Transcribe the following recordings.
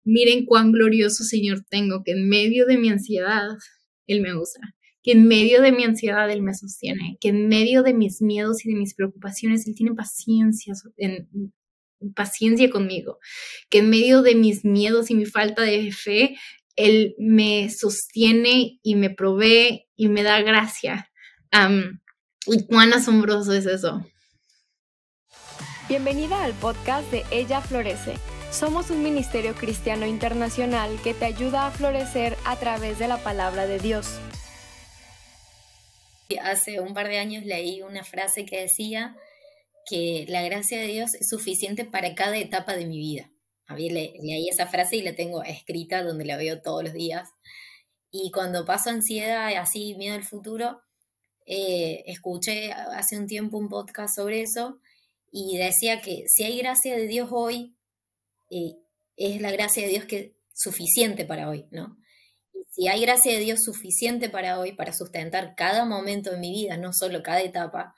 miren cuán glorioso Señor tengo, que en medio de mi ansiedad, Él me usa, que en medio de mi ansiedad Él me sostiene, que en medio de mis miedos y de mis preocupaciones Él tiene paciencia conmigo, que en medio de mis miedos y mi falta de fe, Él me sostiene y me provee y me da gracia. Y cuán asombroso es eso. Bienvenida al podcast de Ella Florece. Somos un ministerio cristiano internacional que te ayuda a florecer a través de la palabra de Dios. Hace un par de años leí una frase que decía que la gracia de Dios es suficiente para cada etapa de mi vida. Leí esa frase y la tengo escrita donde la veo todos los días. Y cuando paso ansiedad y así miedo al futuro, escuché hace un tiempo un podcast sobre eso y decía que si hay gracia de Dios hoy, es la gracia de Dios que es suficiente para hoy, ¿no? Y si hay gracia de Dios suficiente para hoy, para sustentar cada momento de mi vida, no solo cada etapa,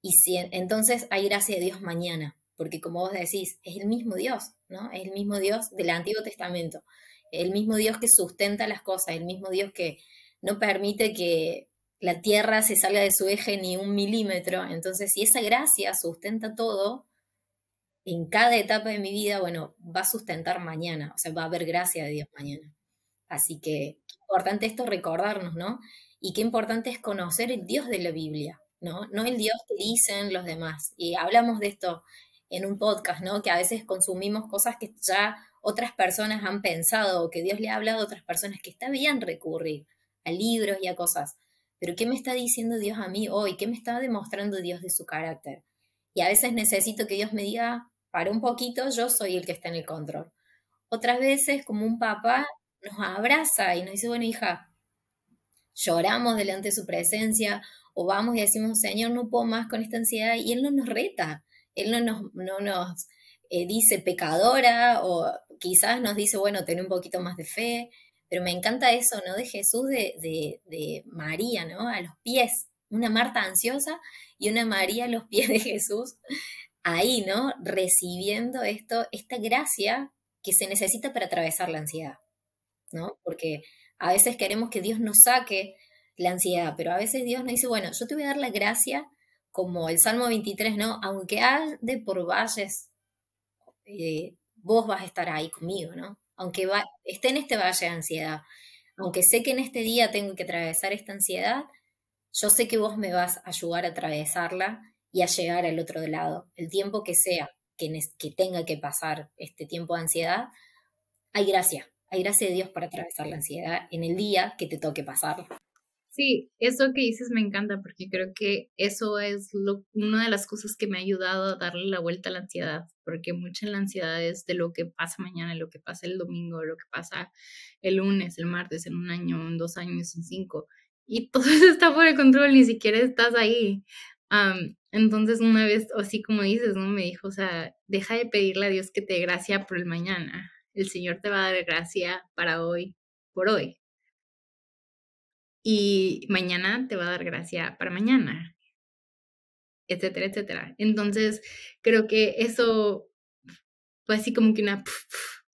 y si entonces hay gracia de Dios mañana, porque como vos decís, es el mismo Dios, ¿no? Es el mismo Dios del Antiguo Testamento, el mismo Dios que sustenta las cosas, el mismo Dios que no permite que la tierra se salga de su eje ni un milímetro. Entonces, si esa gracia sustenta todo, en cada etapa de mi vida, bueno, va a sustentar mañana, o sea, va a haber gracia de Dios mañana. Así que qué importante esto recordarnos, ¿no? Y qué importante es conocer el Dios de la Biblia, ¿no? No el Dios que dicen los demás. Y hablamos de esto en un podcast, ¿no? Que a veces consumimos cosas que ya otras personas han pensado o que Dios le ha hablado a otras personas, que está bien recurrir a libros y a cosas. Pero ¿qué me está diciendo Dios a mí hoy? ¿Qué me está demostrando Dios de su carácter? Y a veces necesito que Dios me diga, para un poquito, yo soy el que está en el control. Otras veces, como un papá, nos abraza y nos dice, bueno, hija, lloramos delante de su presencia o vamos y decimos, Señor, no puedo más con esta ansiedad, y Él no nos reta, Él no nos dice pecadora, o quizás nos dice, bueno, ten un poquito más de fe, pero me encanta eso, ¿no? De Jesús, de María, ¿no? A los pies, una Marta ansiosa y una María a los pies de Jesús, ahí, ¿no? Recibiendo esta gracia que se necesita para atravesar la ansiedad, ¿no? Porque a veces queremos que Dios nos saque la ansiedad, pero a veces Dios nos dice, bueno, yo te voy a dar la gracia, como el Salmo 23, ¿no? Aunque ande por valles, vos vas a estar ahí conmigo, ¿no? Aunque esté en este valle de ansiedad, aunque sé que en este día tengo que atravesar esta ansiedad, yo sé que vos me vas a ayudar a atravesarla y a llegar al otro lado. El tiempo que sea que tenga que pasar este tiempo de ansiedad, hay gracia de Dios para atravesar la ansiedad en el día que te toque pasarla. Sí, eso que dices me encanta porque creo que eso es una de las cosas que me ha ayudado a darle la vuelta a la ansiedad, porque mucha de la ansiedad es de lo que pasa mañana, lo que pasa el domingo, lo que pasa el lunes, el martes, en un año, en 2 años, en 5, y todo eso está fuera de control, ni siquiera estás ahí. Entonces una vez, o así como dices, ¿no? Me dijo, o sea, deja de pedirle a Dios que te dé gracia por el mañana, el Señor te va a dar gracia para hoy, por hoy. Y mañana te va a dar gracia para mañana, etcétera, etcétera. Entonces, creo que eso fue así como que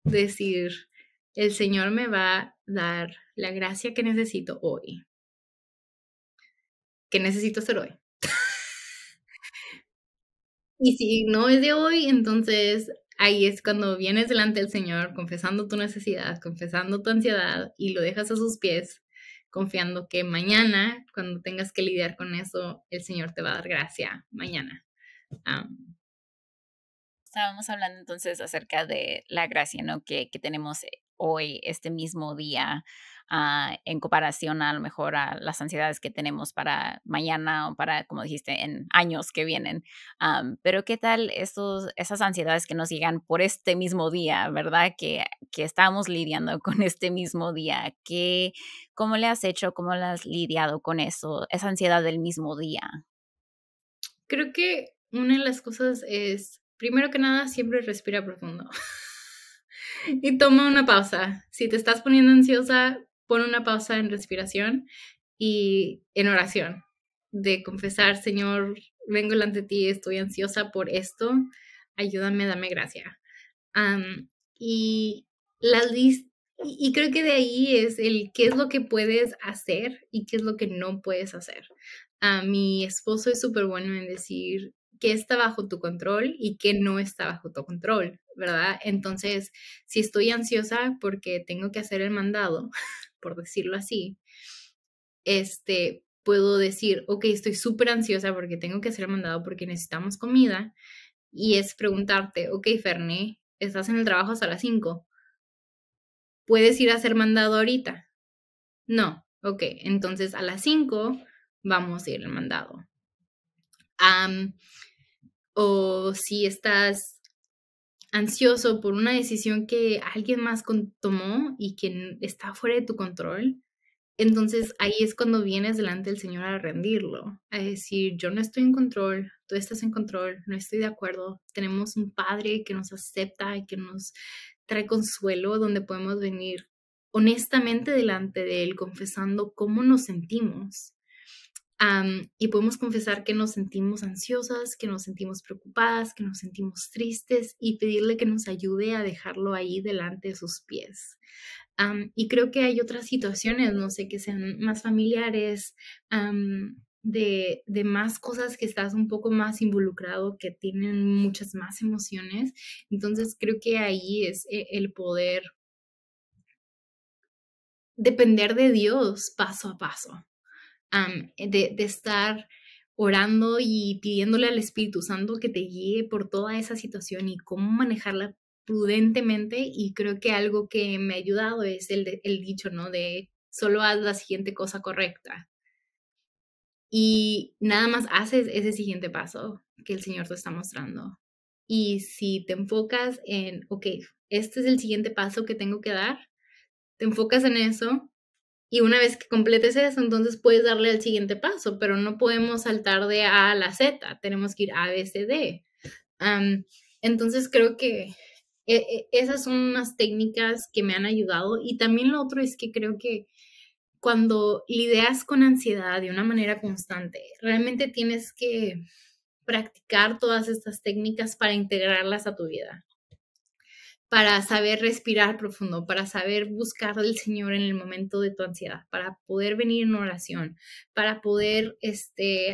decir, el Señor me va a dar la gracia que necesito hoy. ¿Qué necesito hacer hoy? Y si no es de hoy, entonces ahí es cuando vienes delante del Señor confesando tu necesidad, confesando tu ansiedad y lo dejas a sus pies, confiando que mañana, cuando tengas que lidiar con eso, el Señor te va a dar gracia mañana. Estábamos hablando entonces acerca de la gracia, ¿no? Que tenemos hoy, este mismo día, en comparación a lo mejor a las ansiedades que tenemos para mañana o para, como dijiste, en años que vienen. Pero ¿qué tal esas ansiedades que nos llegan por este mismo día, verdad? Que estamos lidiando con este mismo día. ¿Cómo le has hecho? ¿Cómo le has lidiado con eso? Esa ansiedad del mismo día. Creo que una de las cosas es, primero que nada, siempre respira profundo. Y toma una pausa. Si te estás poniendo ansiosa, pon una pausa en respiración y en oración. De confesar, Señor, vengo delante de ti, estoy ansiosa por esto, ayúdame, dame gracia. Y y creo que de ahí es el qué es lo que puedes hacer y qué es lo que no puedes hacer. Mi esposo es súper bueno en decir qué está bajo tu control y qué no está bajo tu control, ¿verdad? Entonces, si estoy ansiosa porque tengo que hacer el mandado, por decirlo así, puedo decir, ok, estoy súper ansiosa porque tengo que hacer el mandado porque necesitamos comida, y es preguntarte, ok, Fernie, estás en el trabajo hasta las 5, ¿puedes ir a hacer mandado ahorita? No, ok, entonces a las 5 vamos a ir al mandado. O si estás ansioso por una decisión que alguien más tomó y que está fuera de tu control, entonces ahí es cuando vienes delante del Señor a rendirlo, a decir, yo no estoy en control, tú estás en control, no estoy de acuerdo. Tenemos un Padre que nos acepta y que nos trae consuelo, donde podemos venir honestamente delante de Él, confesando cómo nos sentimos. Y podemos confesar que nos sentimos ansiosas, que nos sentimos preocupadas, que nos sentimos tristes, y pedirle que nos ayude a dejarlo ahí delante de sus pies. Y creo que hay otras situaciones, no sé, que sean más familiares, de más cosas que estás un poco más involucrado, que tienen muchas más emociones. Entonces creo que ahí es el poder depender de Dios paso a paso, de estar orando y pidiéndole al Espíritu Santo que te guíe por toda esa situación y cómo manejarla prudentemente. Y creo que algo que me ha ayudado es el dicho, ¿no? De solo haz la siguiente cosa correcta. Y nada más haces ese siguiente paso que el Señor te está mostrando. Y si te enfocas en, ok, este es el siguiente paso que tengo que dar, te enfocas en eso. Y una vez que completes eso, entonces puedes darle al siguiente paso, pero no podemos saltar de A a la Z, tenemos que ir A, B, C, D. Entonces creo que esas son unas técnicas que me han ayudado. Y también lo otro es que creo que cuando lidias con ansiedad de una manera constante, realmente tienes que practicar todas estas técnicas para integrarlas a tu vida, para saber respirar profundo, para saber buscar al Señor en el momento de tu ansiedad, para poder venir en oración, para poder,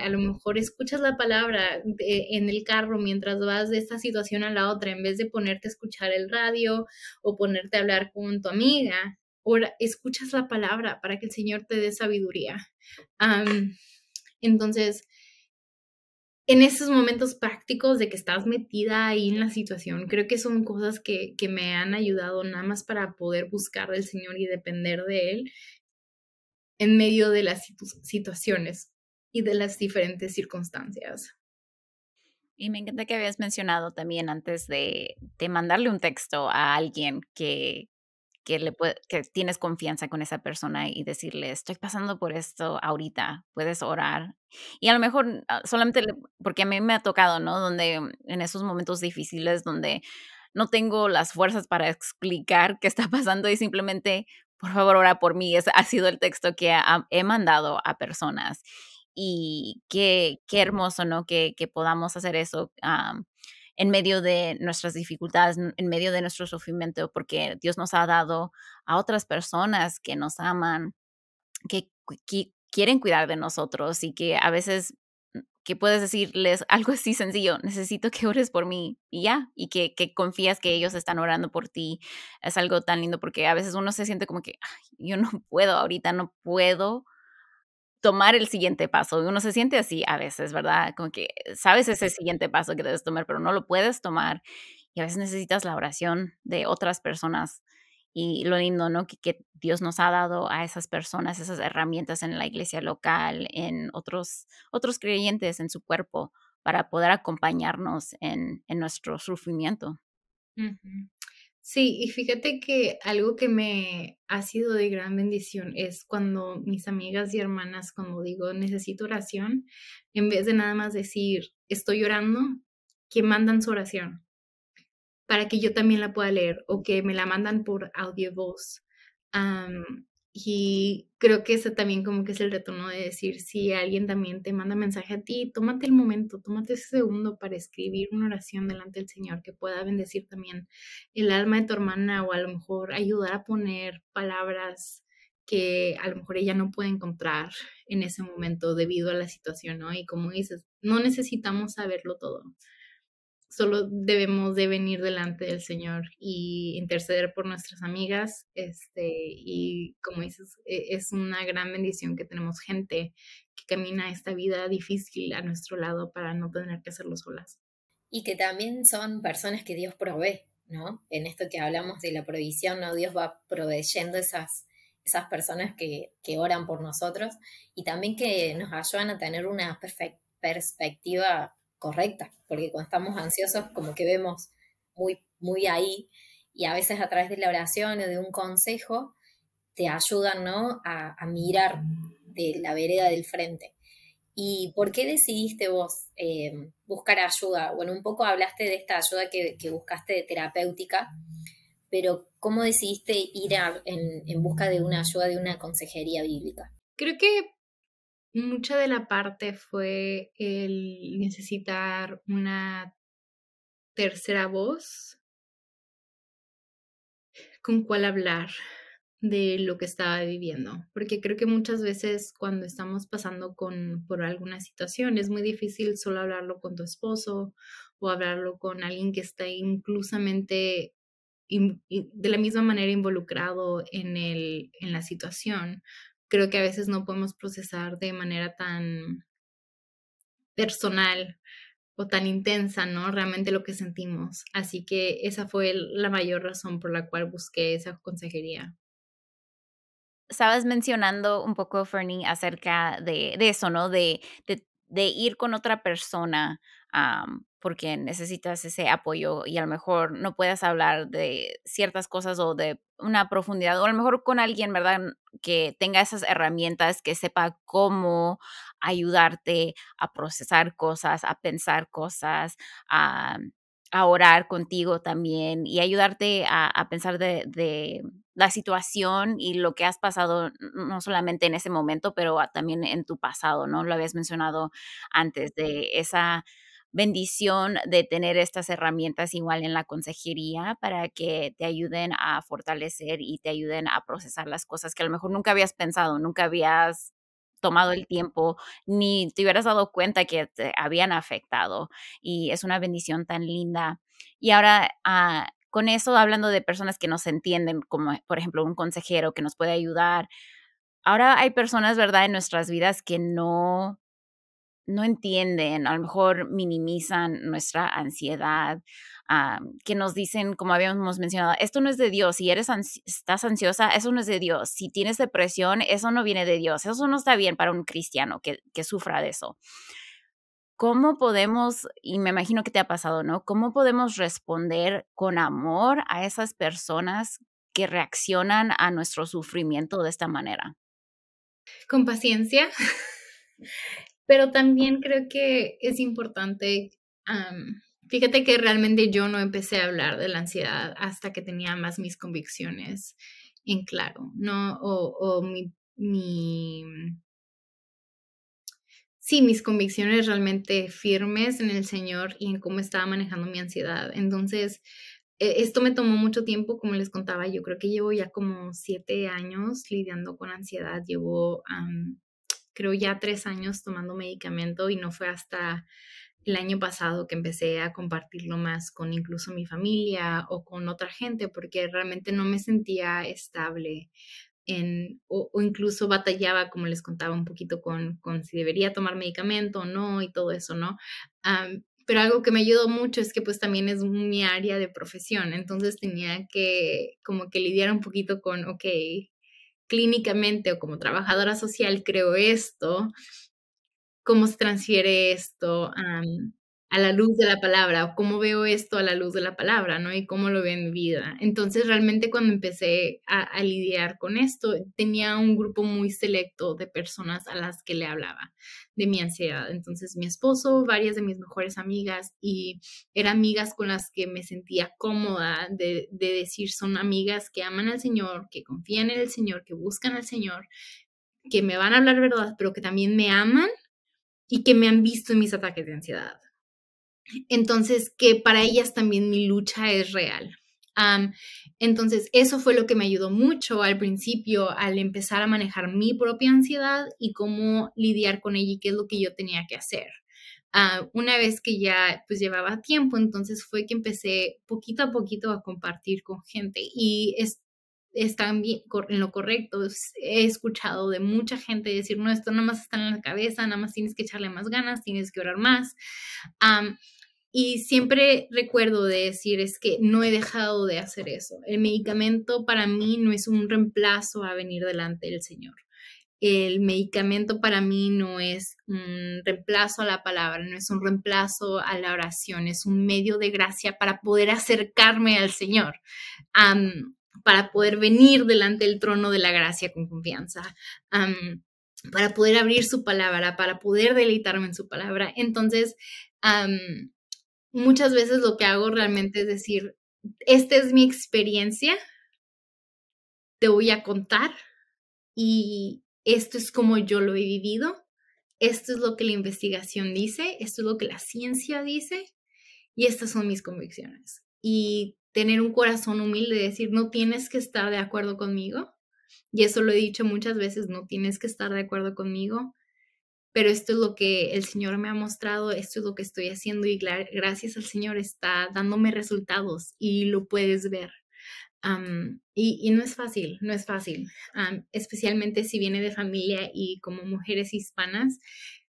a lo mejor escuchas la palabra en el carro mientras vas de esta situación a la otra, en vez de ponerte a escuchar el radio o ponerte a hablar con tu amiga, ahora escuchas la palabra para que el Señor te dé sabiduría. Entonces, en esos momentos prácticos de que estás metida ahí en la situación, creo que son cosas que me han ayudado nada más para poder buscar del Señor y depender de Él en medio de las situaciones y de las diferentes circunstancias. Y me encanta que habías mencionado también antes de mandarle un texto a alguien que tienes confianza con esa persona y decirle, estoy pasando por esto ahorita, puedes orar. Y a lo mejor solamente, porque a mí me ha tocado, ¿no? Donde en esos momentos difíciles donde no tengo las fuerzas para explicar qué está pasando y simplemente, por favor, ora por mí. Ese ha sido el texto que he mandado a personas. Y qué hermoso, ¿no? Que podamos hacer eso. En medio de nuestras dificultades, en medio de nuestro sufrimiento, porque Dios nos ha dado a otras personas que nos aman, que quieren cuidar de nosotros y que a veces que puedes decirles algo así sencillo, necesito que ores por mí y ya, y que confías que ellos están orando por ti. Es algo tan lindo porque a veces uno se siente como que yo no puedo ahorita, no puedo tomar el siguiente paso. Y uno se siente así a veces, ¿verdad? Como que sabes ese siguiente paso que debes tomar, pero no lo puedes tomar. Y a veces necesitas la oración de otras personas. Y lo lindo, ¿no? Que Dios nos ha dado a esas personas, esas herramientas en la iglesia local, en otros creyentes en su cuerpo, para poder acompañarnos en nuestro sufrimiento. Uh-huh. Sí, y fíjate que algo que me ha sido de gran bendición es cuando mis amigas y hermanas, cuando digo necesito oración, en vez de nada más decir estoy orando, que mandan su oración para que yo también la pueda leer, o que me la mandan por audio voz. Y creo que ese también como que es el reto, ¿no? De decir, si alguien también te manda mensaje a ti, tómate el momento, tómate ese segundo para escribir una oración delante del Señor que pueda bendecir también el alma de tu hermana o a lo mejor ayudar a poner palabras que a lo mejor ella no puede encontrar en ese momento debido a la situación, ¿no? Y como dices, no necesitamos saberlo todo. Solo debemos de venir delante del Señor y interceder por nuestras amigas, y como dices, es una gran bendición que tenemos gente que camina esta vida difícil a nuestro lado para no tener que hacerlo solas. Y que también son personas que Dios provee, ¿no? En esto que hablamos de la provisión, ¿no? Dios va proveyendo esas personas que oran por nosotros y también que nos ayudan a tener una perspectiva correcta, porque cuando estamos ansiosos como que vemos muy, muy ahí y a veces a través de la oración o de un consejo te ayudan, ¿no? A mirar de la vereda del frente. ¿Y por qué decidiste vos buscar ayuda? Bueno, un poco hablaste de esta ayuda que buscaste de terapéutica, pero ¿cómo decidiste ir en busca de una ayuda de una consejería bíblica? Creo que mucha de la parte fue el necesitar una tercera voz con cuál hablar de lo que estaba viviendo, porque creo que muchas veces cuando estamos pasando por alguna situación es muy difícil solo hablarlo con tu esposo o hablarlo con alguien que está inclusamente de la misma manera involucrado en la situación. Creo que a veces no podemos procesar de manera tan personal o tan intensa, ¿no? Realmente lo que sentimos. Así que esa fue la mayor razón por la cual busqué esa consejería. Estabas mencionando un poco, Fernie, acerca de eso, ¿no? De ir con otra persona, porque necesitas ese apoyo y a lo mejor no puedes hablar de ciertas cosas o de una profundidad, o a lo mejor con alguien, ¿verdad? Que tenga esas herramientas, que sepa cómo ayudarte a procesar cosas, a pensar cosas, a, a orar contigo también y ayudarte a pensar de la situación y lo que has pasado, no solamente en ese momento, pero también en tu pasado, ¿no? Lo habías mencionado antes, de esa bendición de tener estas herramientas igual en la consejería para que te ayuden a fortalecer y te ayuden a procesar las cosas que a lo mejor nunca habías pensado, nunca habías tomado el tiempo, ni te hubieras dado cuenta que te habían afectado. Y es una bendición tan linda. Y ahora, con eso, hablando de personas que nos entienden, como por ejemplo un consejero que nos puede ayudar, ahora hay personas, ¿verdad?, en nuestras vidas que no entienden, a lo mejor minimizan nuestra ansiedad, que nos dicen, como habíamos mencionado, esto no es de Dios, si estás ansiosa, eso no es de Dios, si tienes depresión, eso no viene de Dios, eso no está bien para un cristiano que sufra de eso. ¿Cómo podemos, y me imagino que te ha pasado, ¿no? ¿Cómo podemos responder con amor a esas personas que reaccionan a nuestro sufrimiento de esta manera? Con paciencia, pero también creo que es importante, fíjate que realmente yo no empecé a hablar de la ansiedad hasta que tenía más mis convicciones en claro, ¿no? O sí, mis convicciones realmente firmes en el Señor y en cómo estaba manejando mi ansiedad. Entonces, esto me tomó mucho tiempo, como les contaba, yo creo que llevo ya como 7 años lidiando con ansiedad, llevo, creo ya 3 años tomando medicamento y no fue hasta el año pasado que empecé a compartirlo más con incluso mi familia o con otra gente, porque realmente no me sentía estable o incluso batallaba, como les contaba, un poquito con si debería tomar medicamento o no y todo eso, ¿no? Pero algo que me ayudó mucho es que pues también es mi área de profesión, entonces tenía que como que lidiar un poquito con, ok, clínicamente o como trabajadora social creo esto, ¿cómo se transfiere esto? a la luz de la palabra, o cómo veo esto a la luz de la palabra, ¿no? Y cómo lo veo en mi vida. Entonces, realmente cuando empecé a lidiar con esto, tenía un grupo muy selecto de personas a las que le hablaba de mi ansiedad. Entonces, mi esposo, varias de mis mejores amigas, y eran amigas con las que me sentía cómoda de decir, son amigas que aman al Señor, que confían en el Señor, que buscan al Señor, que me van a hablar verdad, pero que también me aman y que me han visto en mis ataques de ansiedad. Entonces, que para ellas también mi lucha es real. Entonces, eso fue lo que me ayudó mucho al principio, al empezar a manejar mi propia ansiedad y cómo lidiar con ella y qué es lo que yo tenía que hacer. Una vez que ya pues llevaba tiempo, entonces fue que empecé poquito a poquito a compartir con gente y están bien en lo correcto. He escuchado de mucha gente decir, no, esto nada más está en la cabeza, nada más tienes que echarle más ganas, tienes que orar más. Y siempre recuerdo de decir, es que no he dejado de hacer eso. El medicamento para mí no es un reemplazo a venir delante del Señor. El medicamento para mí no es un reemplazo a la palabra, no es un reemplazo a la oración, es un medio de gracia para poder acercarme al Señor, para poder venir delante del trono de la gracia con confianza, para poder abrir su palabra, para poder deleitarme en su palabra. Entonces, muchas veces lo que hago realmente es decir, esta es mi experiencia, te voy a contar y esto es como yo lo he vivido, esto es lo que la investigación dice, esto es lo que la ciencia dice y estas son mis convicciones. Y tener un corazón humilde de decir, no tienes que estar de acuerdo conmigo, y eso lo he dicho muchas veces, no tienes que estar de acuerdo conmigo, pero esto es lo que el Señor me ha mostrado, esto es lo que estoy haciendo y gracias al Señor está dándome resultados y lo puedes ver. Y no es fácil, no es fácil, especialmente si viene de familia y como mujeres hispanas,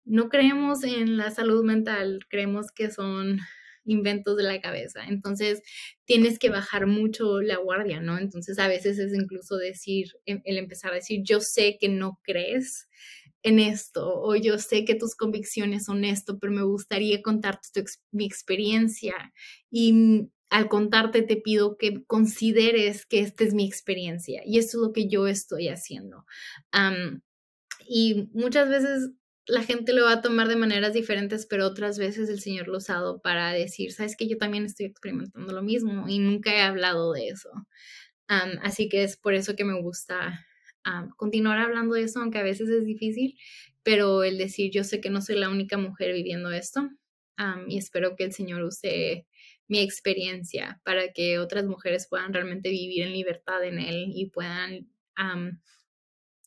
no creemos en la salud mental, creemos que son inventos de la cabeza, entonces tienes que bajar mucho la guardia, ¿no? Entonces a veces es incluso decir, el empezar a decir, yo sé que no crees en esto, o yo sé que tus convicciones son esto, pero me gustaría contarte mi experiencia y al contarte te pido que consideres que esta es mi experiencia y esto es lo que yo estoy haciendo. Y muchas veces la gente lo va a tomar de maneras diferentes, pero otras veces el Señor lo ha usado para decir, sabes que yo también estoy experimentando lo mismo y nunca he hablado de eso. Así que es por eso que me gusta continuar hablando de eso, aunque a veces es difícil, pero el decir, yo sé que no soy la única mujer viviendo esto y espero que el Señor use mi experiencia para que otras mujeres puedan realmente vivir en libertad en Él y puedan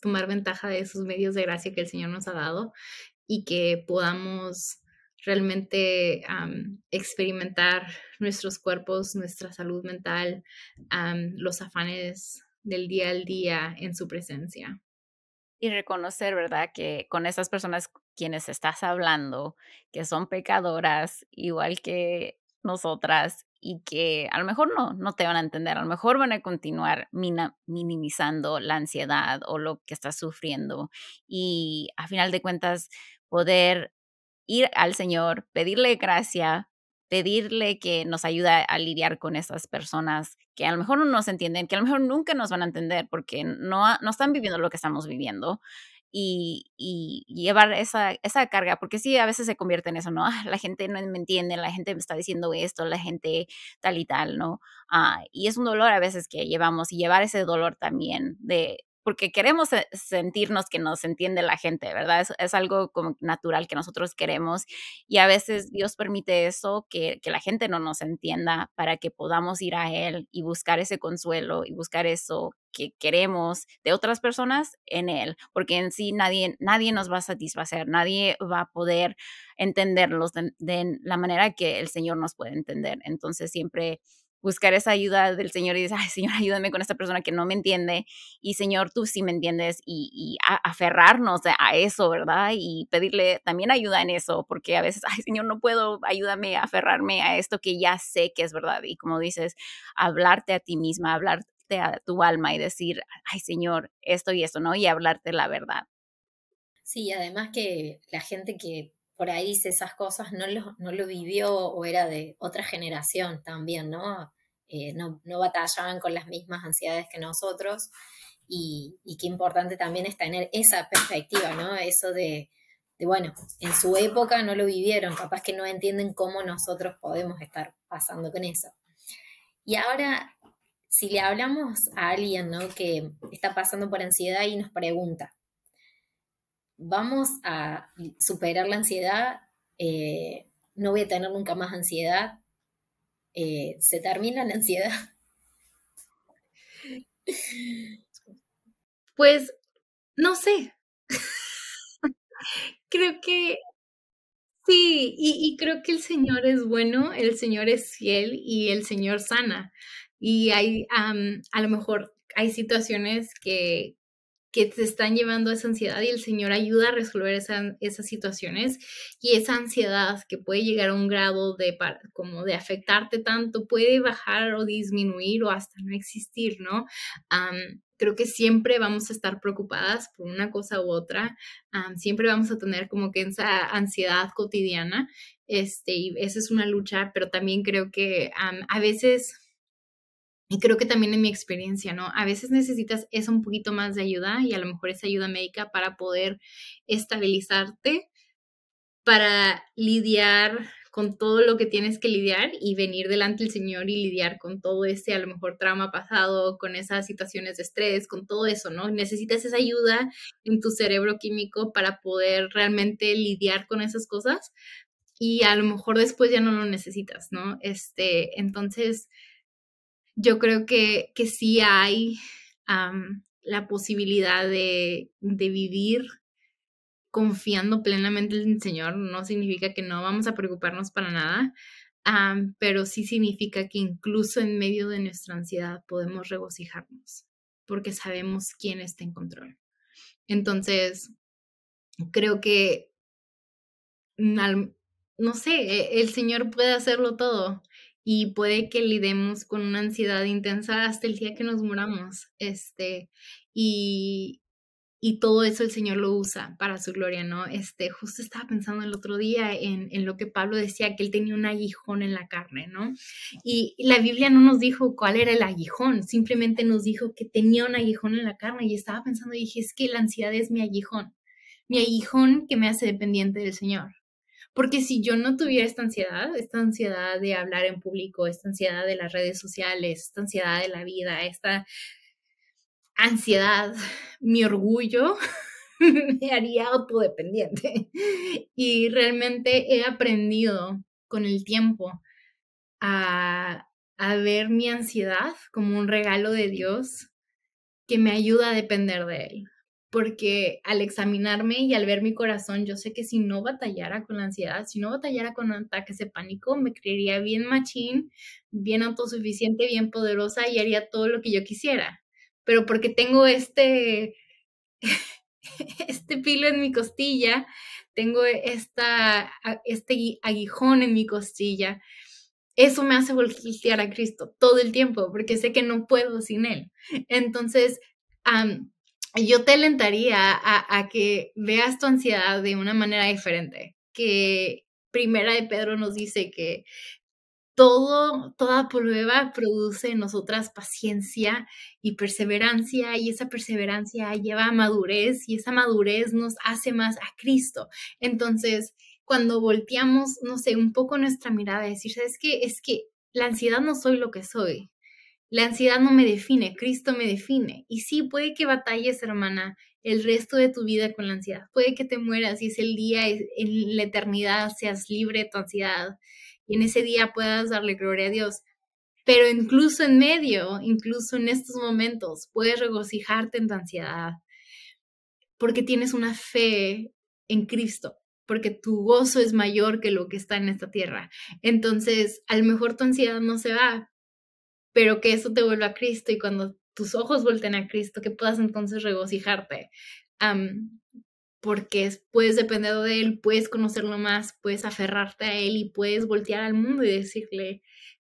tomar ventaja de esos medios de gracia que el Señor nos ha dado y que podamos realmente experimentar nuestros cuerpos, nuestra salud mental, los afanes del día al día en su presencia. Y reconocer, ¿verdad? Que con esas personas quienes estás hablando, que son pecadoras, igual que nosotras, y que a lo mejor no te van a entender, a lo mejor van a continuar minimizando la ansiedad o lo que estás sufriendo. Y a final de cuentas, poder ir al Señor, pedirle gracia, pedirle que nos ayude a lidiar con esas personas que a lo mejor no nos entienden, que a lo mejor nunca nos van a entender porque no están viviendo lo que estamos viviendo. Y llevar esa carga, porque sí, a veces se convierte en eso, ¿no? La gente no me entiende, la gente me está diciendo esto, la gente tal y tal, ¿no? Y es un dolor a veces que llevamos y llevar ese dolor también porque queremos sentirnos que nos entiende la gente, ¿verdad? Es algo como natural que nosotros queremos y a veces Dios permite eso, que la gente no nos entienda para que podamos ir a Él y buscar ese consuelo y buscar eso que queremos de otras personas en Él, porque en sí nadie nos va a satisfacer, nadie va a poder entenderlos de la manera que el Señor nos puede entender. Entonces siempre buscar esa ayuda del Señor y decir, ay, Señor, ayúdame con esta persona que no me entiende y Señor, tú sí me entiendes y aferrarnos a eso, ¿verdad? Y pedirle también ayuda en eso, porque a veces, ay, Señor, no puedo, ayúdame a aferrarme a esto que ya sé que es verdad. Y como dices, hablarte a ti misma, hablarte a tu alma y decir, ay, Señor, esto y esto, ¿no? Y hablarte la verdad. Sí, además que la gente que por ahí dice esas cosas no lo vivió o era de otra generación también, ¿no? No batallaban con las mismas ansiedades que nosotros y qué importante también es tener esa perspectiva, ¿no? Eso de, bueno, en su época no lo vivieron, capaz que no entienden cómo nosotros podemos estar pasando con eso. Y ahora, si le hablamos a alguien, ¿no?, que está pasando por ansiedad y nos pregunta, ¿vamos a superar la ansiedad? ¿No voy a tener nunca más ansiedad? ¿Se termina la ansiedad? Pues, no sé. Creo que sí, y creo que el Señor es bueno, el Señor es fiel y el Señor sana. Y hay, a lo mejor hay situaciones que te están llevando a esa ansiedad y el Señor ayuda a resolver esas situaciones y esa ansiedad que puede llegar a un grado como de afectarte tanto, puede bajar o disminuir o hasta no existir, ¿no? Creo que siempre vamos a estar preocupadas por una cosa u otra, siempre vamos a tener como que esa ansiedad cotidiana, y esa es una lucha, pero también creo que a veces... Y creo que también en mi experiencia, ¿no? A veces necesitas eso un poquito más de ayuda y a lo mejor esa ayuda médica para poder estabilizarte, para lidiar con todo lo que tienes que lidiar y venir delante del Señor y lidiar con todo ese, a lo mejor, trauma pasado, con esas situaciones de estrés, con todo eso, ¿no? Necesitas esa ayuda en tu cerebro químico para poder realmente lidiar con esas cosas y a lo mejor después ya no lo necesitas, ¿no? Entonces... Yo creo que sí hay la posibilidad de vivir confiando plenamente en el Señor. No significa que no vamos a preocuparnos para nada, pero sí significa que incluso en medio de nuestra ansiedad podemos regocijarnos porque sabemos quién está en control. Entonces, creo que, no sé, el Señor puede hacerlo todo y puede que lidemos con una ansiedad intensa hasta el día que nos muramos, y todo eso el Señor lo usa para su gloria, ¿no? Justo estaba pensando el otro día en lo que Pablo decía, que él tenía un aguijón en la carne, ¿no? Y la Biblia no nos dijo cuál era el aguijón, simplemente nos dijo que tenía un aguijón en la carne y estaba pensando y dije, es que la ansiedad es mi aguijón que me hace dependiente del Señor. Porque si yo no tuviera esta ansiedad de hablar en público, esta ansiedad de las redes sociales, esta ansiedad de la vida, esta ansiedad, mi orgullo me haría autodependiente. Y realmente he aprendido con el tiempo a ver mi ansiedad como un regalo de Dios que me ayuda a depender de Él. Porque al examinarme y al ver mi corazón, yo sé que si no batallara con la ansiedad, si no batallara con ataques de pánico, me creería bien machín, bien autosuficiente, bien poderosa y haría todo lo que yo quisiera. Pero porque tengo este filo en mi costilla, tengo este aguijón en mi costilla, eso me hace voltear a Cristo todo el tiempo, porque sé que no puedo sin Él. Entonces, yo te alentaría a que veas tu ansiedad de una manera diferente, que Primera de Pedro nos dice que toda prueba produce en nosotras paciencia y perseverancia, y esa perseverancia lleva a madurez, y esa madurez nos hace más a Cristo. Entonces, cuando volteamos, no sé, un poco nuestra mirada, decir, ¿sabes qué? Es que la ansiedad no soy lo que soy. La ansiedad no me define, Cristo me define. Y sí, puede que batalles, hermana, el resto de tu vida con la ansiedad. Puede que te mueras y es el día, en la eternidad, seas libre de tu ansiedad. Y en ese día puedas darle gloria a Dios. Pero incluso en medio, incluso en estos momentos, puedes regocijarte en tu ansiedad. Porque tienes una fe en Cristo. Porque tu gozo es mayor que lo que está en esta tierra. Entonces, a lo mejor tu ansiedad no se va, pero que eso te vuelva a Cristo y cuando tus ojos volten a Cristo, que puedas entonces regocijarte, porque puedes depender de Él, puedes conocerlo más, puedes aferrarte a Él y puedes voltear al mundo y decirle,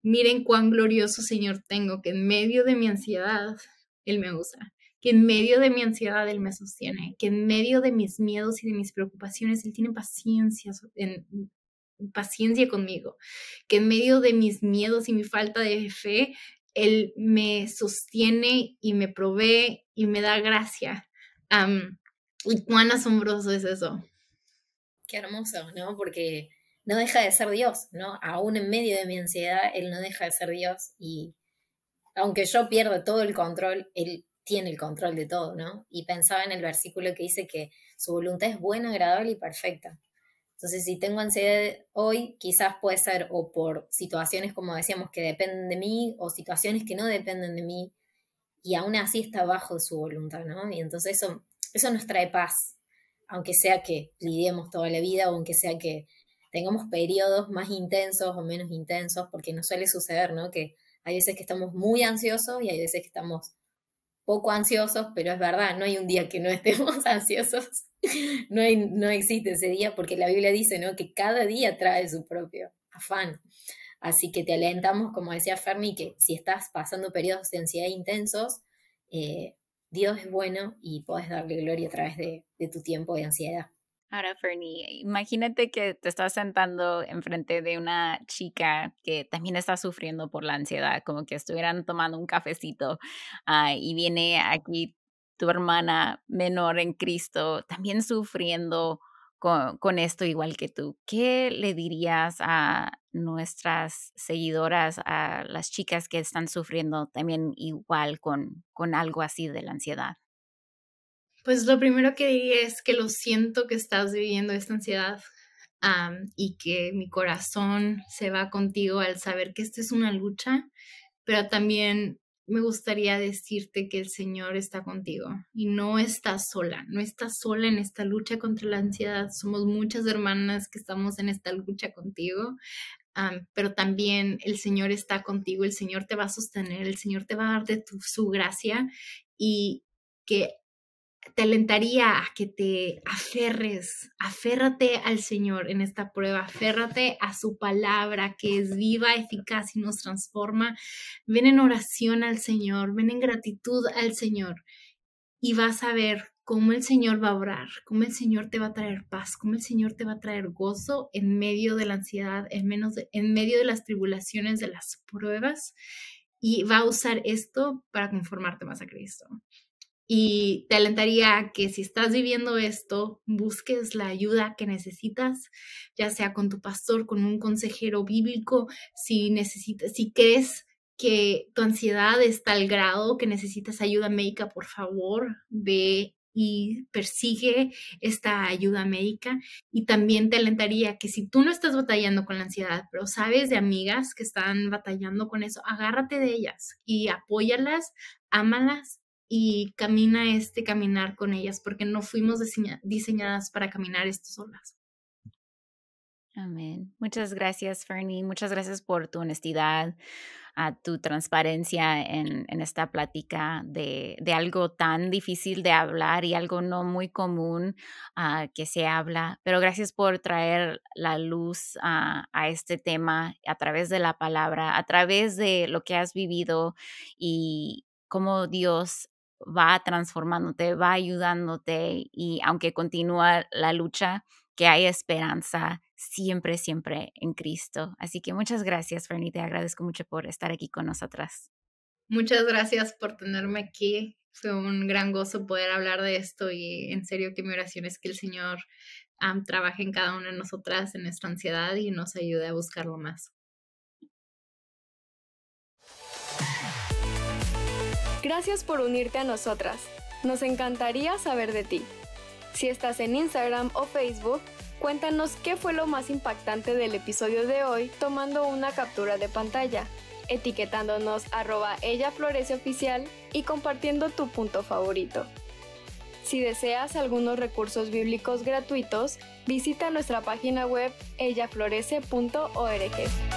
miren cuán glorioso Señor tengo, que en medio de mi ansiedad Él me usa. que en medio de mi ansiedad Él me sostiene, que en medio de mis miedos y de mis preocupaciones Él tiene paciencia conmigo, que en medio de mis miedos y mi falta de fe, Él me sostiene y me provee y me da gracia. Y cuán asombroso es eso. Qué hermoso, ¿no? Porque no deja de ser Dios, ¿no? Aún en medio de mi ansiedad, Él no deja de ser Dios. Y aunque yo pierda todo el control, Él tiene el control de todo, ¿no? Y pensaba en el versículo que dice que su voluntad es buena, agradable y perfecta. Entonces, si tengo ansiedad hoy, quizás puede ser o por situaciones, como decíamos, que dependen de mí, o situaciones que no dependen de mí, y aún así está bajo su voluntad, ¿no? Y entonces eso nos trae paz, aunque sea que lidiemos toda la vida, o aunque sea que tengamos periodos más intensos o menos intensos, porque nos suele suceder, ¿no? Que hay veces que estamos muy ansiosos y hay veces que estamos poco ansiosos, pero es verdad, no hay un día que no estemos ansiosos. No existe ese día, porque la Biblia dice, ¿no?, que cada día trae su propio afán. Así que te alentamos, como decía Fermi, que si estás pasando periodos de ansiedad intensos, Dios es bueno y puedes darle gloria a través de tu tiempo de ansiedad. Ahora, Fernie, imagínate que te estás sentando enfrente de una chica que también está sufriendo por la ansiedad, como que estuvieran tomando un cafecito, y viene aquí tu hermana menor en Cristo, también sufriendo con esto igual que tú. ¿Qué le dirías a nuestras seguidoras, a las chicas que están sufriendo también igual con algo así de la ansiedad? Pues lo primero que diría es que lo siento que estás viviendo esta ansiedad, y que mi corazón se va contigo al saber que esta es una lucha, pero también me gustaría decirte que el Señor está contigo y no estás sola en esta lucha contra la ansiedad. Somos muchas hermanas que estamos en esta lucha contigo, pero también el Señor está contigo, el Señor te va a sostener, el Señor te va a dar de su gracia, y que te alentaría a que te aférrate al Señor en esta prueba, aférrate a su palabra que es viva, eficaz y nos transforma. Ven en oración al Señor, ven en gratitud al Señor y vas a ver cómo el Señor va a obrar, cómo el Señor te va a traer paz, cómo el Señor te va a traer gozo en medio de la ansiedad, en medio de las tribulaciones, de las pruebas, y va a usar esto para conformarte más a Cristo. Y te alentaría a que si estás viviendo esto, busques la ayuda que necesitas, ya sea con tu pastor, con un consejero bíblico, si crees que tu ansiedad está al grado que necesitas ayuda médica, por favor, ve y persigue esta ayuda médica. Y también te alentaría que si tú no estás batallando con la ansiedad, pero sabes de amigas que están batallando con eso, agárrate de ellas y apóyalas, ámalas y camina caminar con ellas, porque no fuimos diseñadas para caminar esto solas. Amén. Muchas gracias, Fernie. Muchas gracias por tu honestidad, a tu transparencia en esta plática de algo tan difícil de hablar y algo no muy común que se habla. Pero gracias por traer la luz a este tema a través de la palabra, a través de lo que has vivido y cómo Dios va transformándote, va ayudándote, y aunque continúa la lucha, que hay esperanza siempre, siempre en Cristo. Así que muchas gracias, Fernie, te agradezco mucho por estar aquí con nosotras. Muchas gracias por tenerme aquí. Fue un gran gozo poder hablar de esto, y en serio que mi oración es que el Señor trabaje en cada una de nosotras, en nuestra ansiedad, y nos ayude a buscarlo más. Gracias por unirte a nosotras. Nos encantaría saber de ti. Si estás en Instagram o Facebook, cuéntanos qué fue lo más impactante del episodio de hoy tomando una captura de pantalla, etiquetándonos @ellafloreceoficial y compartiendo tu punto favorito. Si deseas algunos recursos bíblicos gratuitos, visita nuestra página web ellaflorece.org.